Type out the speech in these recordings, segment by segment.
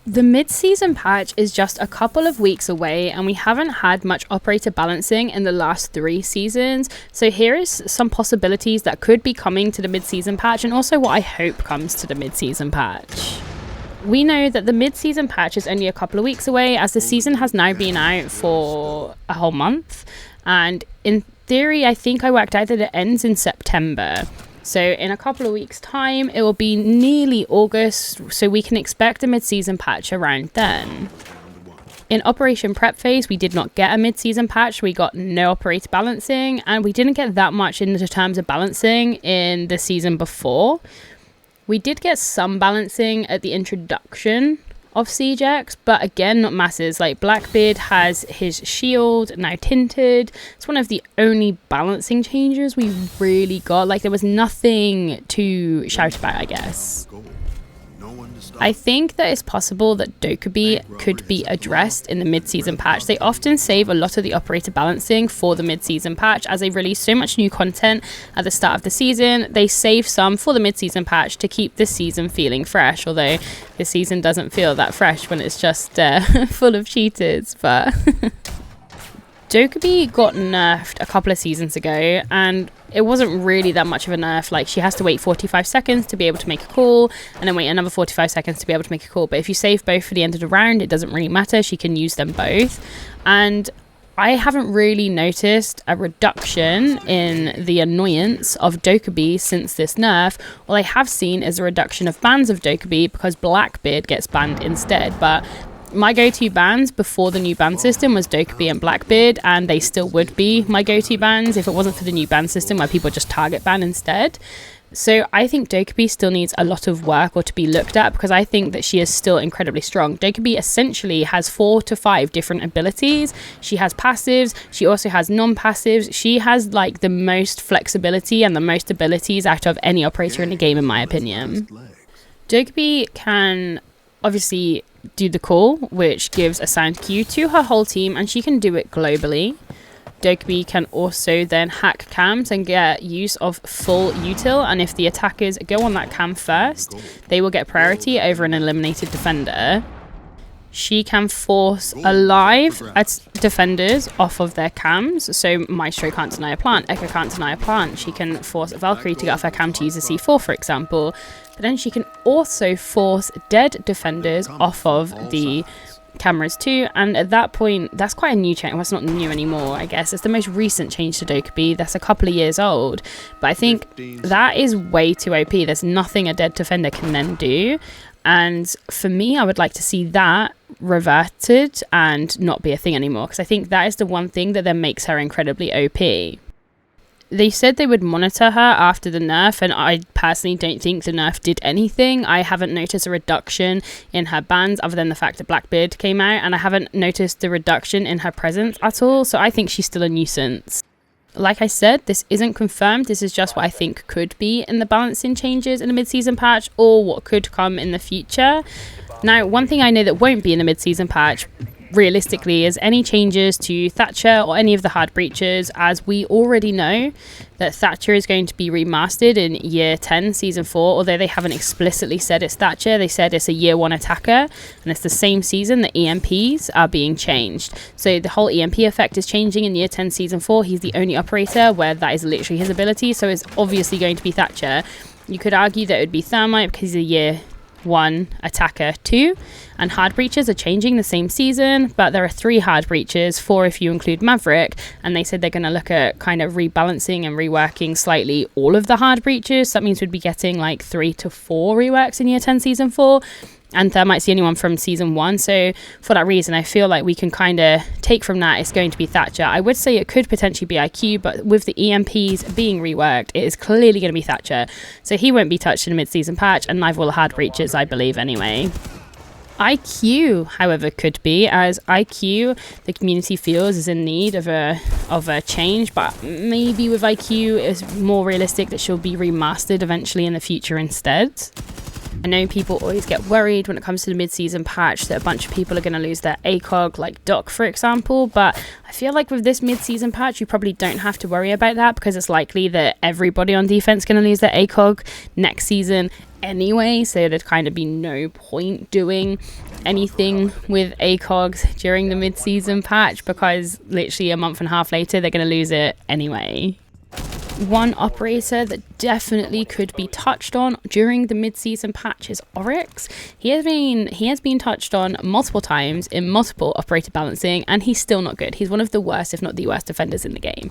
The mid-season patch is just a couple of weeks away, and we haven't had much operator balancing in the last 3 seasons. So here is some possibilities that could be coming to the mid-season patch, and also what I hope comes to the mid-season patch. We know that the mid-season patch is only a couple of weeks away, as the season has now been out for a whole month. And in theory, I think I worked out that it ends in September. So in a couple of weeks' time, it will be nearly August, so we can expect a mid-season patch around then. In Operation Prep Phase, we did not get a mid-season patch. We got no operator balancing, and we didn't get that much in the terms of balancing in the season before. We did get some balancing at the introduction of CJX, but again, not masses. Like Blackbeard has his shield now tinted. It's one of the only balancing changes we really got. Like, there was nothing to shout about, I guess. I think that it's possible that Doby could be addressed in the mid-season patch. They often save a lot of the operator balancing for the mid-season patch, as they release so much new content at the start of the season. They save some for the mid-season patch to keep the season feeling fresh, although the season doesn't feel that fresh when it's just full of cheaters. But Doby got nerfed a couple of seasons ago, and it wasn't really that much of a nerf. Like, she has to wait 45 seconds to be able to make a call, and then wait another 45 seconds to be able to make a call. But if you save both for the end of the round, it doesn't really matter. She can use them both. And I haven't really noticed a reduction in the annoyance of Doby since this nerf. All I have seen is a reduction of bans of Doby because Blackbeard gets banned instead. But my go-to bans before the new ban system was Doby and Blackbeard, and they still would be my go-to bans if it wasn't for the new ban system where people just target ban instead. So I think Doby still needs a lot of work or to be looked at, because I think that she is still incredibly strong. Doby essentially has 4 to 5 different abilities. She has passives. She also has non-passives. She has like the most flexibility and the most abilities out of any operator in the game, in my opinion. Doby can obviously do the call, which gives a sound cue to her whole team, and she can do it globally. Doby can also then hack cams and get use of full util, and if the attackers go on that cam first, they will get priority over an eliminated defender. She can force alive defenders off of their cams, so Maestro can't deny a plant, Echo can't deny a plant. She can force Valkyrie to get off her cam to use a C4, for example. But then she can also force dead defenders off of the cameras too, and at that point, that's quite a new change. Well, it's not new anymore, I guess. It's the most recent change to Doby. That's a couple of years old, but I think that is way too OP. There's nothing a dead defender can then do, and for me, I would like to see that reverted and not be a thing anymore, because I think that is the one thing that then makes her incredibly OP. They said they would monitor her after the nerf, and I personally don't think the nerf did anything. I haven't noticed a reduction in her bans other than the fact that Blackbeard came out, and I haven't noticed the reduction in her presence at all, so I think she's still a nuisance. Like I said, this isn't confirmed. This is just what I think could be in the balancing changes in the mid-season patch, or what could come in the future. Now, one thing I know that won't be in the mid-season patch, realistically, is any changes to Thatcher or any of the hard breaches, as we already know that Thatcher is going to be remastered in year 10 season 4, although they haven't explicitly said it's Thatcher. They said it's a year 1 attacker, and it's the same season that EMPs are being changed. So the whole EMP effect is changing in year 10 season 4. He's the only operator where that is literally his ability, so it's obviously going to be Thatcher. You could argue that it would be Thermite because he's a year 1 attacker 2, and hard breaches are changing the same season, but there are 3 hard breaches, 4 if you include Maverick, and they said they're going to look at kind of rebalancing and reworking slightly all of the hard breaches. So that means we'd be getting like 3 to 4 reworks in year 10 season 4, and Thermite's the only one from season 1. So for that reason, I feel like we can kind of take from that it's going to be Thatcher. I would say it could potentially be IQ, but with the EMPs being reworked, it is clearly going to be Thatcher. So he won't be touched in a mid-season patch, and neither will the hard breaches, I believe, anyway. IQ, however, could be, as IQ, the community feels, is in need of a change, but maybe with IQ it's more realistic that she'll be remastered eventually in the future instead. I know people always get worried when it comes to the mid-season patch that a bunch of people are going to lose their ACOG, like Doc, for example, but I feel like with this mid-season patch, you probably don't have to worry about that, because it's likely that everybody on defense is going to lose their ACOG next season anyway, so there'd kind of be no point doing anything with ACOGs during the mid-season patch, because literally a month and a half later they're going to lose it anyway. One operator that definitely could be touched on during the mid-season patch is Oryx. He has been touched on multiple times in multiple operator balancing, and he's still not good. He's one of the worst, if not the worst, defenders in the game.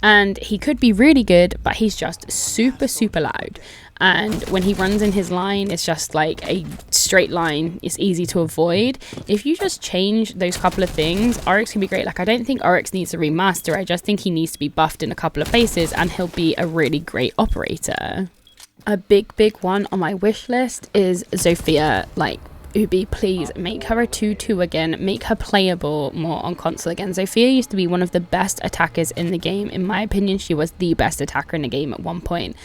And he could be really good, but he's just super, super loud. And when he runs in his line, it's just like a straight line. It's easy to avoid. If you just change those couple of things, Oryx can be great. Like, I don't think Oryx needs a remaster. I just think he needs to be buffed in a couple of places, and he'll be a really great operator. A big one on my wish list is Zofia. Like, Ubi, please make her a 2-2 again. Make her playable more on console again. Zofia used to be one of the best attackers in the game. In my opinion, she was the best attacker in the game at one point.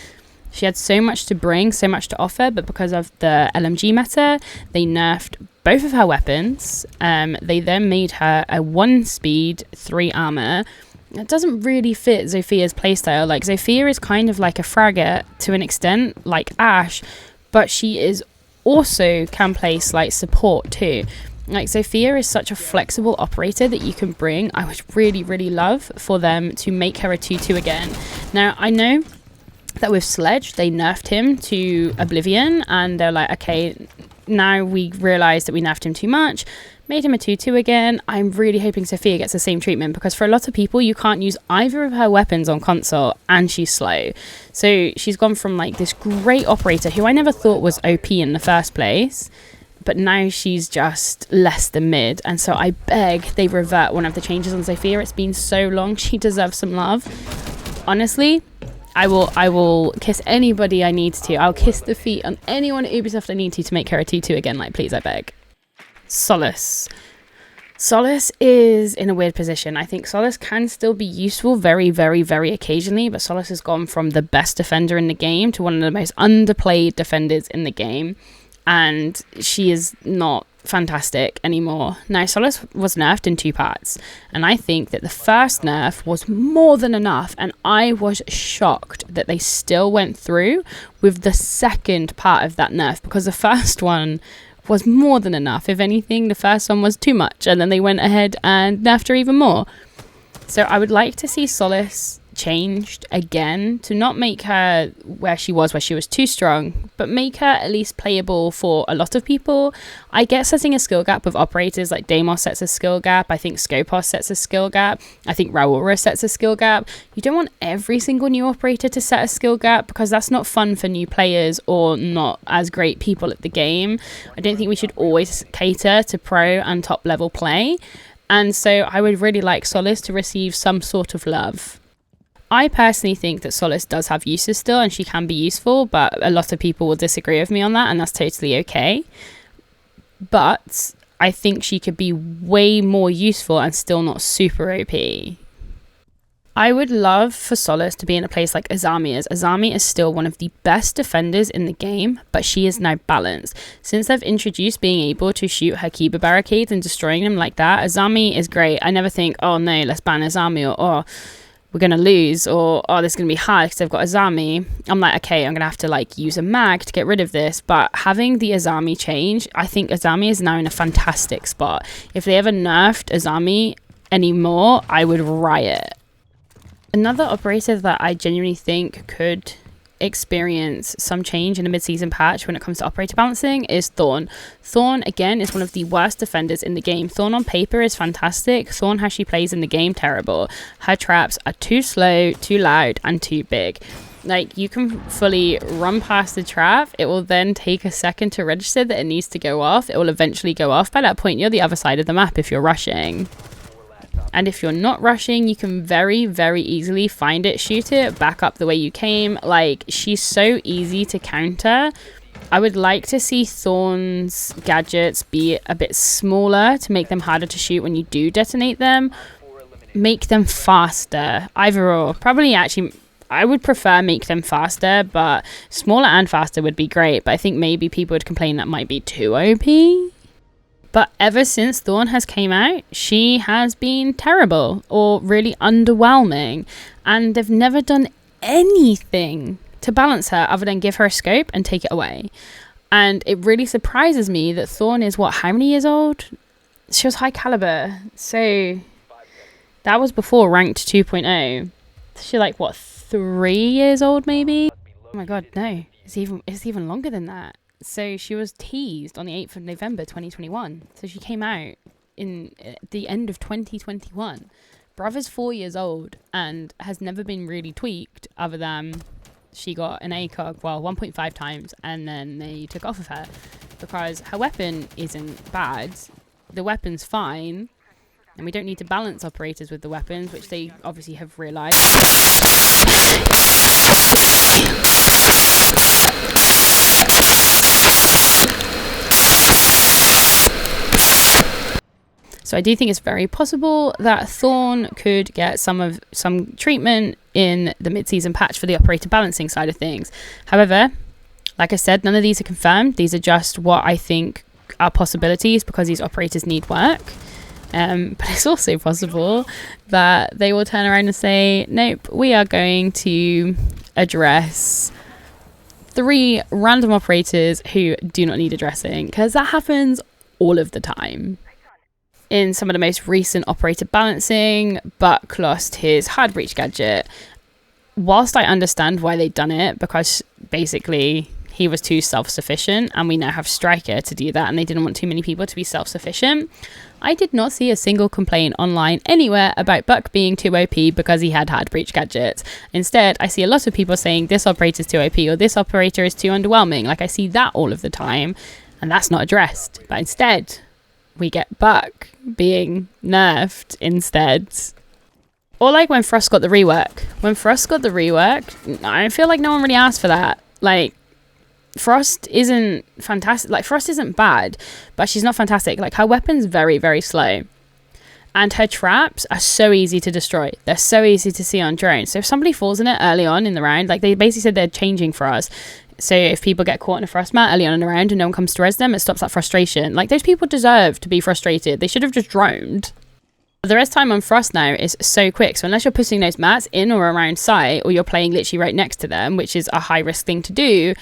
She had so much to bring, so much to offer, but because of the LMG meta, they nerfed both of her weapons. They then made her a 1 speed, 3 armor. It doesn't really fit Zofia's playstyle. Like, Zofia is kind of like a fragger to an extent, like Ashe, but she is also can play slight support too. Like, Zofia is such a flexible operator that you can bring. I would really love for them to make her a 2-2 again. Now, I know that with Sledge, they nerfed him to Oblivion, and they're like, okay, now we realize that we nerfed him too much, made him a 2-2 again. I'm really hoping Zofia gets the same treatment, because for a lot of people, you can't use either of her weapons on console, and she's slow. So she's gone from like this great operator who I never thought was OP in the first place, but now she's just less than mid. And so I beg they revert one of the changes on Zofia. It's been so long. She deserves some love. Honestly, I will kiss anybody I need to. I'll kiss the feet on anyone at Ubisoft I need to make her a 2-2 again. Like, please, I beg. Solace. Solace is in a weird position. I think Solace can still be useful very occasionally, but Solace has gone from the best defender in the game to one of the most underplayed defenders in the game, and she is not fantastic anymore. Now, Solace was nerfed in 2 parts, and I think that the first nerf was more than enough, and I was shocked that they still went through with the second part of that nerf, because the first one was more than enough. If anything, the first one was too much, and then they went ahead and nerfed her even more. So I would like to see Solace changed again to not make her where she was too strong, but make her at least playable for a lot of people. I get setting a skill gap with operators, like Deimos sets a skill gap, I think Skopos sets a skill gap, I think Raura sets a skill gap. You don't want every single new operator to set a skill gap, because that's not fun for new players or not as great people at the game. I don't think we should always cater to pro and top level play, and so I would really like Solace to receive some sort of love. I personally think that Solace does have uses still, and she can be useful, but a lot of people will disagree with me on that, and that's totally okay. But I think she could be way more useful and still not super OP. I would love for Solace to be in a place like Azami is. Azami is still one of the best defenders in the game, but she is now balanced. Since they've introduced being able to shoot her Kiba barricades and destroying them like that, Azami is great. I never think, oh no, let's ban Azami, or oh, we're going to lose, or oh, this is going to be hard because they've got Azami. I'm like, okay, I'm going to have to like use a mag to get rid of this. But having the Azami change, I think Azami is now in a fantastic spot. If they ever nerfed Azami anymore, I would riot. Another operator that I genuinely think could experience some change in a mid-season patch when it comes to operator balancing is Thorn. Thorn, again, is one of the worst defenders in the game. Thorn on paper is fantastic. Thorn, how she plays in the game, terrible. Her traps are too slow, too loud, and too big. Like, you can fully run past the trap. It will then take a second to register that it needs to go off. It will eventually go off. By that point, you're the other side of the map if you're rushing. And if you're not rushing, you can very easily find it, shoot it, back up the way you came. Like, she's so easy to counter. I would like to see Thorn's gadgets be a bit smaller to make them harder to shoot when you do detonate them. Make them faster. Either or. Probably actually, I would prefer make them faster, but smaller and faster would be great. But I think maybe people would complain that might be too OP. But ever since Thorn has came out, she has been terrible or really underwhelming. And they've never done anything to balance her other than give her a scope and take it away. And it really surprises me that Thorn is how many years old? She was high caliber, so that was before ranked 2.0. She's like 3 years old maybe? Oh my god, no, it's even longer than that. So she was teased on the 8th of November 2021. So she came out in the end of 2021. Brother's 4 years old and has never been really tweaked other than she got an ACOG, 1.5 times, and then they took off of her because her weapon isn't bad. The weapon's fine, and we don't need to balance operators with the weapons, which they obviously have realised. So I do think it's very possible that Thorn could get some treatment in the mid-season patch for the operator balancing side of things. However, like I said, none of these are confirmed. These are just what I think are possibilities because these operators need work. But it's also possible that they will turn around and say, nope, we are going to address 3 random operators who do not need addressing, because that happens all of the time. In some of the most recent operator balancing, Buck lost his hard breach gadget. Whilst I understand why they've done it, because basically he was too self-sufficient and we now have Striker to do that and they didn't want too many people to be self-sufficient, I did not see a single complaint online anywhere about Buck being too OP because he had hard breach gadgets. Instead, I see a lot of people saying this operator is too OP or this operator is too underwhelming. Like, I see that all of the time and that's not addressed. But instead, we get Buck being nerfed instead. Or like when Frost got the rework. When Frost got the rework, I feel like no one really asked for that. Like, Frost isn't fantastic. Like, Frost isn't bad, but she's not fantastic. Like, her weapon's very, very slow. And her traps are so easy to destroy. They're so easy to see on drones. So if somebody falls in it early on in the round, like they basically said they're changing for us. So if people get caught in a frost mat early on in the round and no one comes to res them, it stops that frustration. Like, those people deserve to be frustrated. They should have just droned. The rest time on Frost now is so quick. So unless you're putting those mats in or around site, or you're playing literally right next to them, which is a high risk thing to do,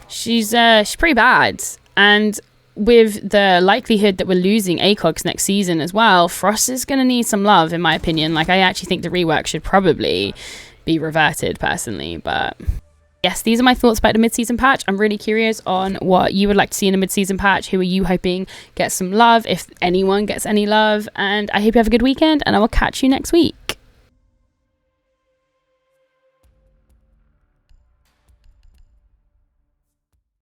she's pretty bad. And with the likelihood that we're losing ACOGs next season as well, Frost is going to need some love, in my opinion. Like, I actually think the rework should probably be reverted personally, but yes, these are my thoughts about the mid-season patch. I'm really curious on what you would like to see in the mid-season patch. Who are you hoping gets some love, if anyone gets any love? And I hope you have a good weekend, and I will catch you next week.